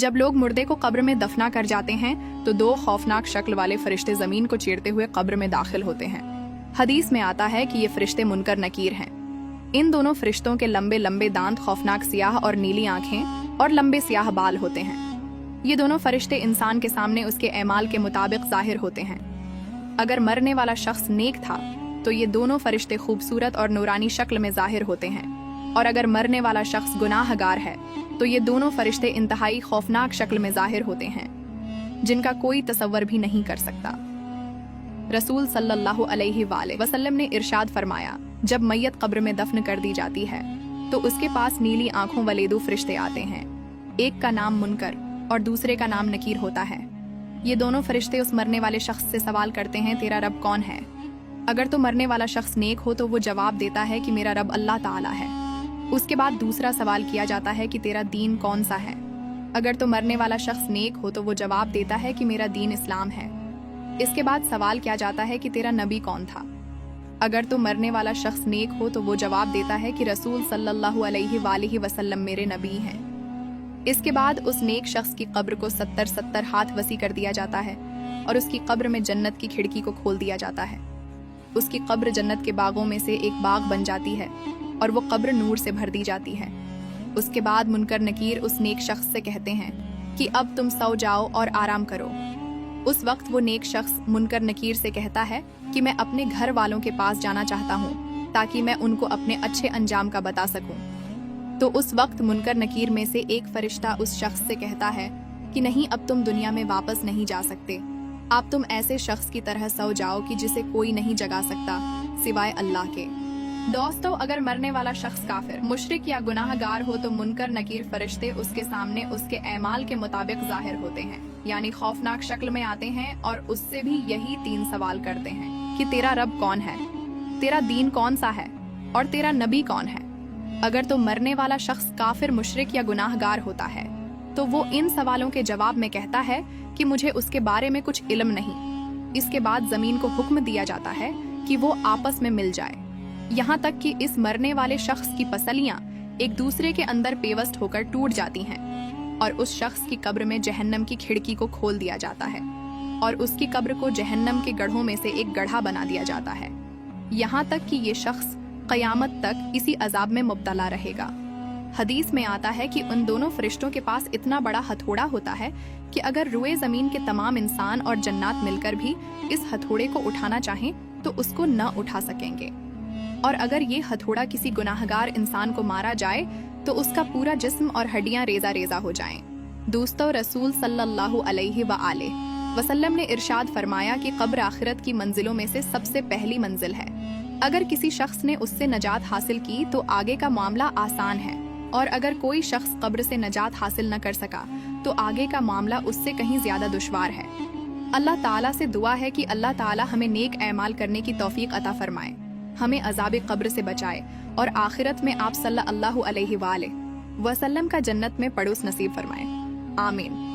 जब लोग मुर्दे को कब्र में दफना कर जाते हैं तो दो खौफनाक शक्ल वाले फरिश्ते जमीन को चीरते हुए कब्र में दाखिल होते हैं। हदीस में आता है कि ये फरिश्ते मुनकर नकीर हैं। इन दोनों फरिश्तों के लंबे लंबे दांत, खौफनाक सियाह और नीली आंखें और लंबे सियाह बाल होते हैं। ये दोनों फरिश्ते इंसान के सामने उसके एमाल के मुताबिक जाहिर होते हैं। अगर मरने वाला शख्स नेक था तो ये दोनों फरिश्ते खूबसूरत और नूरानी शक्ल में जाहिर होते हैं, और अगर मरने वाला शख्स गुनाहगार है तो ये दोनों फरिश्ते इंतहाई खौफनाक शक्ल में जाहिर होते हैं, जिनका कोई तसव्वुर भी नहीं कर सकता। रसूल सल्लल्लाहु अलैहि वसल्लम ने इरशाद फरमाया, जब मैयत कब्र में दफन कर दी जाती है तो उसके पास नीली आंखों वाले दो फरिश्ते आते हैं। एक का नाम मुनकर और दूसरे का नाम नकीर होता है। ये दोनों फरिश्ते उस मरने वाले शख्स से सवाल करते हैं, तेरा रब कौन है? अगर तो मरने वाला शख्स नेक हो तो वो जवाब देता है कि मेरा रब अल्लाह ताला है। उसके बाद दूसरा सवाल किया जाता है कि तेरा दीन कौन सा है? अगर तो मरने वाला शख्स नेक हो तो वो जवाब देता है कि मेरा दीन इस्लाम है। इसके बाद सवाल किया जाता है कि तेरा नबी कौन था? अगर तो मरने वाला शख्स नेक हो तो वो जवाब देता है कि रसूल सल्लल्लाहु अलैहि वसल्लम मेरे नबी हैं। इसके बाद उस नेक शख्स की कब्र को 70 हाथ वसी कर दिया जाता है और उसकी कब्र में जन्नत की खिड़की को खोल दिया जाता है। उसकी कब्र जन्नत के बागों में से एक बाग बन जाती है और वो कब्र नूर से भर दी जाती है। उसके बाद मुनकर नकीर उस नेक शख्स से कहते हैं कि अब तुम सो जाओ और आराम करो। उस वक्त वो नेक शख्स मुनकर नकीर से कहता है कि मैं अपने घर वालों के पास जाना चाहता हूँ ताकि मैं उनको अपने अच्छे अंजाम का बता सकूं। तो उस वक्त मुनकर नकीर में से एक फरिश्ता उस शख्स से कहता है कि नहीं, अब तुम दुनिया में वापस नहीं जा सकते। आप तुम ऐसे शख्स की तरह सो जाओ कि जिसे कोई नहीं जगा सकता सिवाय अल्लाह के। दोस्तों, अगर मरने वाला शख्स काफिर, मुशरिक या गुनाहगार हो तो मुनकर नकीर फरिश्ते उसके सामने उसके एमाल के मुताबिक जाहिर होते हैं, यानी खौफनाक शक्ल में आते हैं और उससे भी यही 3 सवाल करते हैं कि तेरा रब कौन है, तेरा दीन कौन सा है और तेरा नबी कौन है। अगर तो मरने वाला शख्स काफिर, मुशरिक या गुनाहगार होता है तो वो इन सवालों के जवाब में कहता है कि मुझे उसके बारे में कुछ इल्म नहीं। इसके बाद जमीन को हुक्म दिया जाता है कि वो आपस में मिल जाए, यहाँ तक कि इस मरने वाले शख्स की पसलियां एक दूसरे के अंदर पेवस्त होकर टूट जाती हैं और उस शख्स की कब्र में जहन्नम की खिड़की को खोल दिया जाता है और उसकी कब्र को जहन्नम के गढ़ों में से एक गढ़ा बना दिया जाता है, यहाँ तक कि ये शख्स कयामत तक इसी अजाब में मुब्तला रहेगा। हदीस में आता है कि उन दोनों फरिश्तों के पास इतना बड़ा हथौड़ा होता है कि अगर रुए जमीन के तमाम इंसान और जन्नात मिलकर भी इस हथौड़े को उठाना चाहें तो उसको न उठा सकेंगे, और अगर ये हथौड़ा किसी गुनाहगार इंसान को मारा जाए तो उसका पूरा जिस्म और हड्डियां रेजा रेजा हो जाएं। दोस्तों, रसूल सल्लल्लाहु अलैहि वसल्लम ने इरशाद फरमाया कि कब्र आखिरत की मंजिलों में से सबसे पहली मंजिल है। अगर किसी शख्स ने उससे नजात हासिल की तो आगे का मामला आसान है, और अगर कोई शख्स कब्र से नजात हासिल न कर सका तो आगे का मामला उससे कहीं ज्यादा दुश्वार है। अल्लाह ताला से दुआ है कि अल्लाह ताला हमें नेक ऐमाल करने की तौफीक अता फरमाए, हमें अजाब कब्र से बचाए और आखिरत में आप सल्लल्लाहु अलैहि वसल्लम का जन्नत में पड़ोस नसीब फरमाए। आमीन।